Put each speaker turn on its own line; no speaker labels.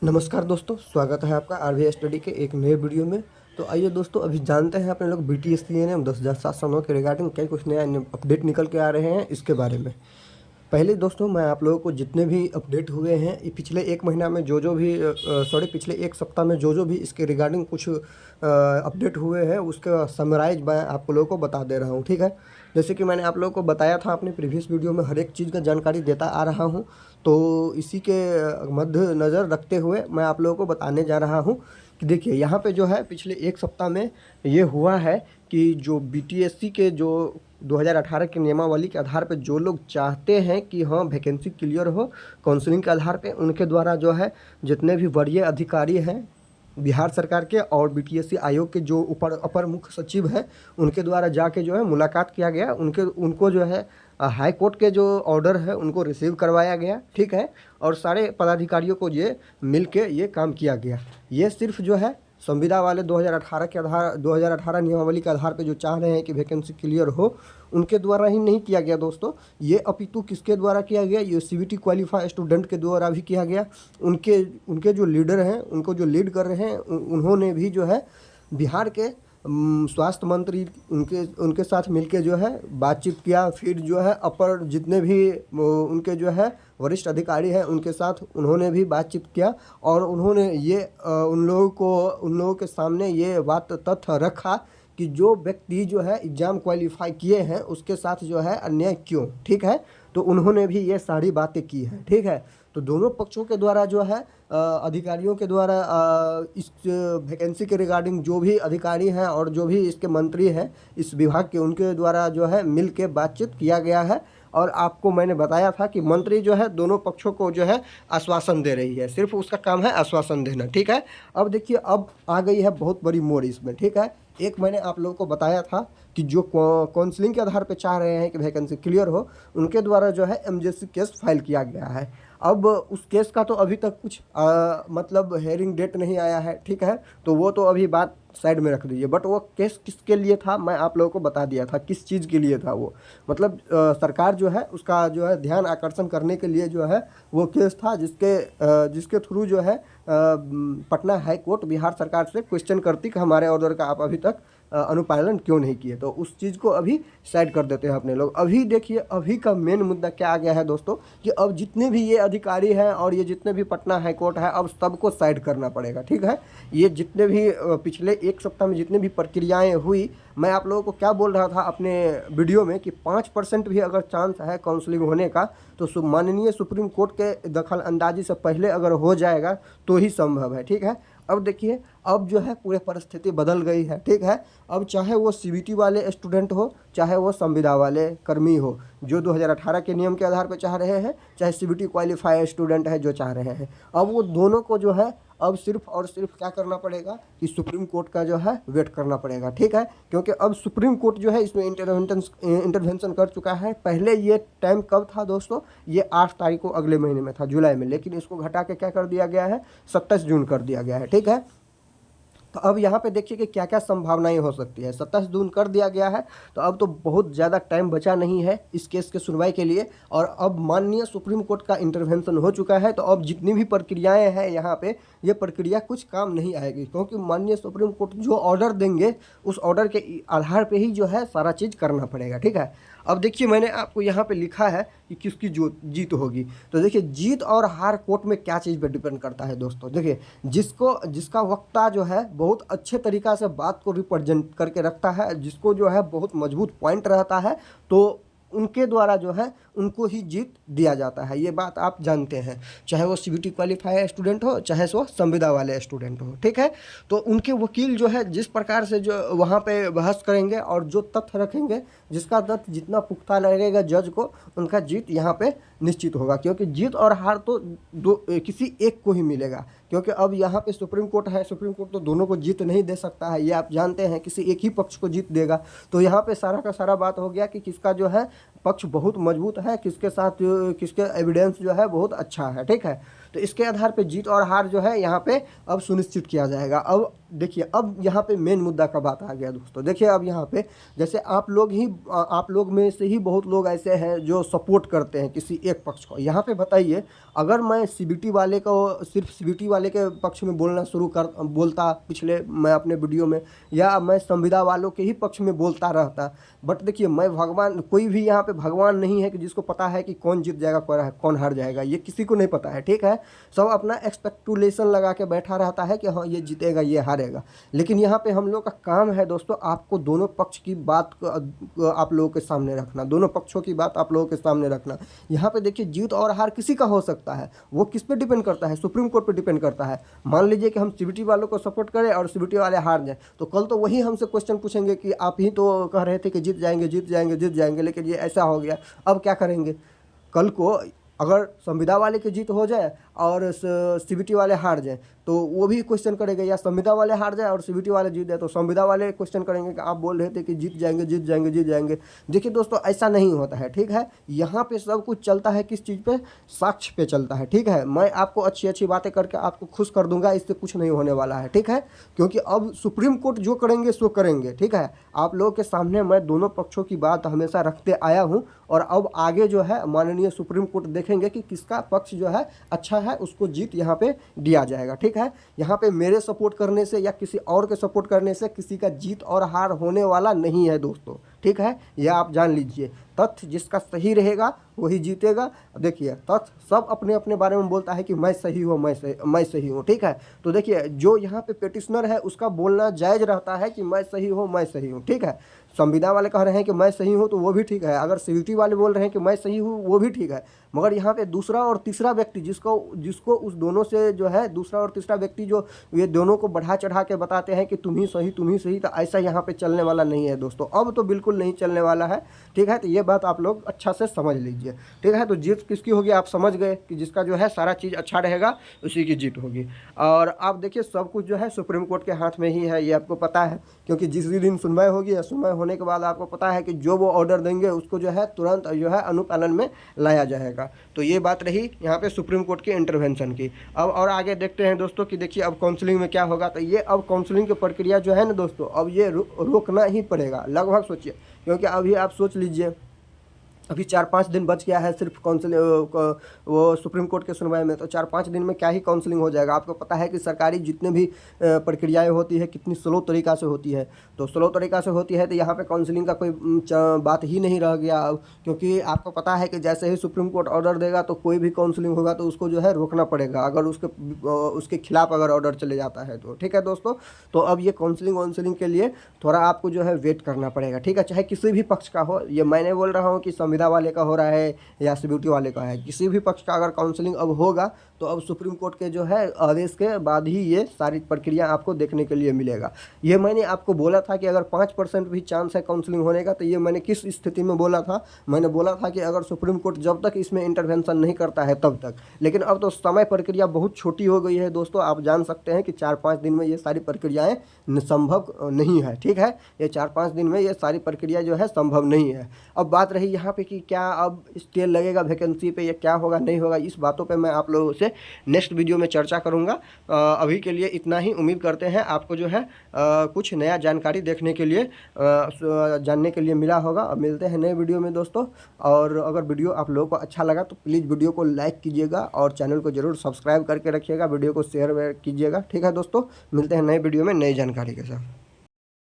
नमस्कार दोस्तों, स्वागत है आपका आरबीआई स्टडी के एक नए वीडियो में। तो आइए दोस्तों, अभी जानते हैं अपने लोग BTS-CNM 10,709 के रिगार्डिंग क्या कुछ नया अपडेट निकल के आ रहे हैं इसके बारे में। पहले दोस्तों, मैं आप लोगों को जितने भी अपडेट हुए हैं पिछले एक महीना में जो भी पिछले एक सप्ताह में जो भी इसके रिगार्डिंग कुछ अपडेट हुए हैं उसका समराइज मैं आप लोगों को बता दे रहा हूँ, ठीक है। जैसे कि मैंने आप लोगों को बताया था अपनी प्रीवियस वीडियो में, हर एक चीज़ का जानकारी देता आ रहा हूँ। तो इसी के मद्देनज़र रखते हुए मैं आप लोगों को बताने जा रहा हूँ कि देखिए यहाँ पे जो है पिछले एक सप्ताह में ये हुआ है कि जो BTSC के जो 2018 के नियमावली के आधार पे जो लोग चाहते हैं कि हाँ वैकेंसी क्लियर हो काउंसलिंग के आधार पे, उनके द्वारा जो है जितने भी वरीय अधिकारी हैं बिहार सरकार के और BTSC आयोग के जो अपर मुख्य सचिव हैं उनके द्वारा जाके जो है मुलाकात किया गया। उनको जो है हाई कोर्ट के जो ऑर्डर है उनको रिसीव करवाया गया, ठीक है। और सारे पदाधिकारियों को ये मिल के ये काम किया गया। ये सिर्फ जो है संविदा वाले 2018 नियमावली के आधार पे जो चाह रहे हैं कि वैकेंसी क्लियर हो उनके द्वारा ही नहीं किया गया दोस्तों। ये अपितु किसके द्वारा किया गया, ये CBT क्वालिफाई स्टूडेंट के द्वारा भी किया गया। उनके उनके जो लीडर हैं, उनको जो लीड कर रहे हैं उन्होंने भी जो है बिहार के स्वास्थ्य मंत्री उनके साथ मिलके जो है बातचीत किया। फिर जो है अपर जितने भी उनके जो है वरिष्ठ अधिकारी हैं उनके साथ उन्होंने भी बातचीत किया और उन्होंने ये उन लोगों के सामने ये बात तथ्य रखा कि जो व्यक्ति जो है एग्ज़ाम क्वालिफाई किए हैं उसके साथ जो है अन्याय क्यों, ठीक है। तो उन्होंने भी ये सारी बातें की हैं, ठीक है। तो दोनों पक्षों के द्वारा जो है अधिकारियों के द्वारा इस वैकेंसी के रिगार्डिंग जो भी अधिकारी हैं और जो भी इसके मंत्री हैं इस विभाग के, उनके द्वारा जो है मिल के बातचीत किया गया है। और आपको मैंने बताया था कि मंत्री जो है दोनों पक्षों को जो है आश्वासन दे रही है, सिर्फ उसका काम है आश्वासन देना, ठीक है। अब देखिए, अब आ गई है बहुत बड़ी मोड़ इसमें, ठीक है। एक मैंने आप लोगों को बताया था कि जो काउंसलिंग के आधार पे चाह रहे हैं कि वैकेंसी क्लियर हो उनके द्वारा जो है MJC केस फाइल किया गया है। अब उस केस का तो अभी तक कुछ मतलब हेयरिंग डेट नहीं आया है, ठीक है। तो वो तो अभी बात साइड में रख दीजिए। बट वो केस किसके लिए था मैं आप लोगों को बता दिया था, किस चीज़ के लिए था वो। मतलब सरकार जो है उसका जो है ध्यान आकर्षण करने के लिए जो है वो केस था जिसके थ्रू जो है पटना हाई कोर्ट बिहार सरकार से क्वेश्चन करती कि हमारे ऑर्डर का आप अभी तक अनुपालन क्यों नहीं किए। तो उस चीज़ को अभी साइड कर देते हैं अपने लोग। अभी देखिए, अभी का मेन मुद्दा क्या आ गया है दोस्तों कि अब जितने भी ये अधिकारी हैं और ये जितने भी पटना हाई कोर्ट है अब सबको साइड करना पड़ेगा, ठीक है। ये जितने भी पिछले एक सप्ताह में जितने भी प्रक्रियाएं हुई, मैं आप लोगों को क्या बोल रहा था अपने वीडियो में कि 5% भी अगर चांस है काउंसलिंग होने का तो माननीय सुप्रीम कोर्ट के दखल अंदाजी से पहले अगर हो जाएगा तो ही संभव है, ठीक है। अब देखिए, अब जो है पूरी परिस्थिति बदल गई है, ठीक है। अब चाहे वो CBT वाले स्टूडेंट हो चाहे वो संविदा वाले कर्मी हो जो 2018 के नियम के आधार पर चाह रहे हैं, चाहे CBT क्वालिफाई स्टूडेंट है जो चाह रहे हैं, अब वो दोनों को जो है अब सिर्फ और सिर्फ क्या करना पड़ेगा कि सुप्रीम कोर्ट का जो है वेट करना पड़ेगा, ठीक है। क्योंकि अब सुप्रीम कोर्ट जो है इसमें इंटरवेंशन कर चुका है। पहले ये टाइम कब था दोस्तों, ये 8 तारीख को अगले महीने में था, जुलाई में, लेकिन इसको घटा के क्या कर दिया गया है 27 जून कर दिया गया है, ठीक है। तो अब यहाँ पे देखिए कि क्या क्या संभावनाएं हो सकती है। 27 जून कर दिया गया है तो अब तो बहुत ज़्यादा टाइम बचा नहीं है इस केस के सुनवाई के लिए। और अब माननीय सुप्रीम कोर्ट का इंटरवेंशन हो चुका है तो अब जितनी भी प्रक्रियाएं हैं यहाँ पे ये प्रक्रिया कुछ काम नहीं आएगी, क्योंकि माननीय सुप्रीम कोर्ट जो ऑर्डर देंगे उस ऑर्डर के आधार पर ही जो है सारा चीज़ करना पड़ेगा, ठीक है। अब देखिए, मैंने आपको यहाँ पे लिखा है कि किसकी जीत होगी। तो देखिए, जीत और हार कोर्ट में क्या चीज़ पे डिपेंड करता है दोस्तों। देखिए, जिसका वक्ता जो है बहुत अच्छे तरीक़ा से बात को रिप्रेजेंट करके रखता है, जिसको जो है बहुत मजबूत पॉइंट रहता है, तो उनके द्वारा जो है उनको ही जीत दिया जाता है। ये बात आप जानते हैं, चाहे वो CBT क्वालिफाई स्टूडेंट हो चाहे वो संविदा वाले स्टूडेंट हो, ठीक है। तो उनके वकील जो है जिस प्रकार से जो वहाँ पे बहस करेंगे और जो तथ्य रखेंगे, जिसका तथ्य जितना पुख्ता लगेगा जज को, उनका जीत यहाँ पे निश्चित होगा। क्योंकि जीत और हार तो किसी एक को ही मिलेगा, क्योंकि अब यहाँ पे सुप्रीम कोर्ट है, सुप्रीम कोर्ट तो दोनों को जीत नहीं दे सकता है, ये आप जानते हैं, किसी एक ही पक्ष को जीत देगा। तो यहाँ पे सारा का सारा बात हो गया कि किसका जो है पक्ष बहुत मजबूत है, किसके साथ किसके एविडेंस जो है बहुत अच्छा है, ठीक है। तो तो इसके आधार पे जीत और हार जो है यहाँ पे अब सुनिश्चित किया जाएगा। अब देखिए, अब यहाँ पे मेन मुद्दा का बात आ गया दोस्तों। देखिए अब यहाँ पे जैसे आप लोग में से ही बहुत लोग ऐसे हैं जो सपोर्ट करते हैं किसी एक पक्ष को। यहाँ पे बताइए, अगर मैं सीबीटी वाले को सिर्फ सीबीटी वाले के पक्ष में बोलता पिछले मैं अपने वीडियो में, या मैं संविदा वालों के ही पक्ष में बोलता रहता, बट देखिए मैं भगवान, कोई भी यहाँ पे भगवान नहीं है कि जिसको पता है कि कौन जीत जाएगा कौन हार जाएगा, ये किसी को नहीं पता है, ठीक है। सब अपना एक्सपेक्टुलेशन लगा के बैठा रहता है कि हाँ ये जीतेगा ये हारेगा। लेकिन यहाँ पे हम लोग का काम है दोस्तों, आपको दोनों पक्ष की बात आप लोगों के सामने रखना, दोनों पक्षों की बात आप लोगों के सामने रखना। यहाँ पे देखिए जीत और हार किसी का हो सकता है, वो किस पे डिपेंड करता है, सुप्रीम कोर्ट पे डिपेंड करता है। मान लीजिए कि हम सीबीटी वालों को सपोर्ट करें और सीबीटी वाले हार जाए, तो कल तो वही हमसे क्वेश्चन पूछेंगे कि आप ही तो कह रहे थे कि जीत जाएंगे जीत जाएंगे जीत जाएंगे, लेकिन ये ऐसा हो गया, अब क्या करेंगे। कल को अगर संविदा वाले की जीत हो जाए और सीबीटी वाले हार जाए तो वो भी क्वेश्चन करेंगे, या संविदा वाले हार जाए और सीबीटी वाले जीत जाए तो संविदा वाले क्वेश्चन करेंगे कि आप बोल रहे थे कि जीत जाएंगे जीत जाएंगे जीत जाएंगे। देखिए दोस्तों ऐसा नहीं होता है, ठीक है। यहाँ पे सब कुछ चलता है किस चीज़ पे, साक्ष्य पे चलता है, ठीक है। मैं आपको अच्छी अच्छी बातें करके आपको खुश कर दूंगा, इससे कुछ नहीं होने वाला है, ठीक है। क्योंकि अब सुप्रीम कोर्ट जो करेंगे सो करेंगे, ठीक है। आप लोगों के सामने मैं दोनों पक्षों की बात हमेशा रखते आया हूँ, और अब आगे जो है माननीय सुप्रीम कोर्ट देखेंगे कि किसका पक्ष जो है अच्छा है, उसको जीत यहाँ पे दिया जाएगा, ठीक है। यहाँ पे मेरे सपोर्ट करने से या किसी और के सपोर्ट करने से किसी का जीत और हार होने वाला नहीं है दोस्तों, ठीक है। यह आप जान लीजिए, तथ्य जिसका सही रहेगा वही जीतेगा। देखिए तथ्य सब अपने अपने बारे में बोलता है कि मैं सही हूँ मैं सही हूँ, ठीक है। तो देखिए जो यहाँ पे पिटिशनर है उसका बोलना जायज़ रहता है कि मैं सही हूँ, ठीक है। संविदा वाले कह रहे हैं कि मैं सही हूँ तो वो भी ठीक है, अगर सीबीटी वाले बोल रहे हैं कि मैं सही हूँ वो भी ठीक है। मगर यहाँ पे दूसरा और तीसरा व्यक्ति जिसको उस दोनों से जो है दूसरा और तीसरा व्यक्ति जो ये दोनों को बढ़ा चढ़ा के बताते हैं कि तुम ही सही, तो ऐसा यहाँ पे चलने वाला नहीं है दोस्तों, अब तो बिल्कुल नहीं चलने वाला है, ठीक है। तो ये बात आप लोग अच्छा से समझ लीजिए, ठीक है। तो जीत किसकी होगी आप समझ गए कि जिसका जो है सारा चीज़ अच्छा रहेगा उसी की जीत होगी। और आप देखिए सब कुछ जो है सुप्रीम कोर्ट के हाथ में ही है, ये आपको पता है, क्योंकि जिस दिन सुनवाई होगी या सुनवाई होने के बाद आपको पता है कि जो वो ऑर्डर देंगे उसको जो है तुरंत जो है अनुपालन में लाया जाएगा। तो ये बात रही यहाँ पे सुप्रीम कोर्ट की इंटरवेंशन की। अब और आगे देखते हैं दोस्तों कि देखिए अब काउंसलिंग में क्या होगा। तो ये अब काउंसलिंग की प्रक्रिया जो है ना दोस्तों, अब ये रोकना ही पड़ेगा लगभग, सोचिए, क्योंकि अभी आप सोच लीजिए अभी 4-5 दिन बच गया है सिर्फ वो सुप्रीम कोर्ट के सुनवाई में, तो 4-5 दिन में क्या ही काउंसलिंग हो जाएगा। आपको पता है कि सरकारी जितने भी प्रक्रियाएं होती है कितनी स्लो तरीका से होती है, तो स्लो तरीका से होती है तो यहाँ पे काउंसलिंग का कोई बात ही नहीं रह गया अब, क्योंकि आपको पता है कि जैसे ही सुप्रीम कोर्ट ऑर्डर देगा तो कोई भी काउंसलिंग होगा तो उसको जो है रोकना पड़ेगा, अगर उसके खिलाफ अगर ऑर्डर चले जाता है तो, ठीक है दोस्तों। तो अब ये काउंसलिंग के लिए थोड़ा आपको जो है वेट करना पड़ेगा, ठीक है, चाहे किसी भी पक्ष का हो। ये मैंने बोल रहा हूँ कि संविदा वाले का हो रहा है या सीबीटी वाले का है, किसी भी पक्ष का अगर काउंसलिंग अब होगा तो अब सुप्रीम कोर्ट के जो है आदेश के बाद ही ये सारी प्रक्रिया आपको देखने के लिए मिलेगा। ये मैंने आपको बोला था कि अगर 5% भी चांस है काउंसलिंग होने का, तो ये मैंने किस स्थिति में बोला था, मैंने बोला था कि अगर सुप्रीम कोर्ट जब तक इसमें इंटरवेंशन नहीं करता है तब तक। लेकिन अब तो समय प्रक्रिया बहुत छोटी हो गई है दोस्तों, आप जान सकते हैं कि 4-5 दिन में ये सारी प्रक्रियाएँ संभव नहीं है, ठीक है। ये 4-5 दिन में ये सारी प्रक्रिया जो है संभव नहीं है। अब बात रही यहाँ पे कि क्या अब स्टे लगेगा वैकेंसी पे या क्या होगा नहीं होगा, इस बातों पे मैं आप लोगों से नेक्स्ट वीडियो में चर्चा करूँगा। अभी के लिए इतना ही, उम्मीद करते हैं आपको जो है कुछ नया जानकारी देखने के लिए जानने के लिए मिला होगा। अब मिलते हैं नए वीडियो में दोस्तों, और अगर वीडियो आप लोगों को अच्छा लगा तो प्लीज़ वीडियो को लाइक कीजिएगा और चैनल को ज़रूर सब्सक्राइब करके रखिएगा, वीडियो को शेयर कीजिएगा, ठीक है दोस्तों। मिलते हैं नए वीडियो में नई जानकारी के साथ।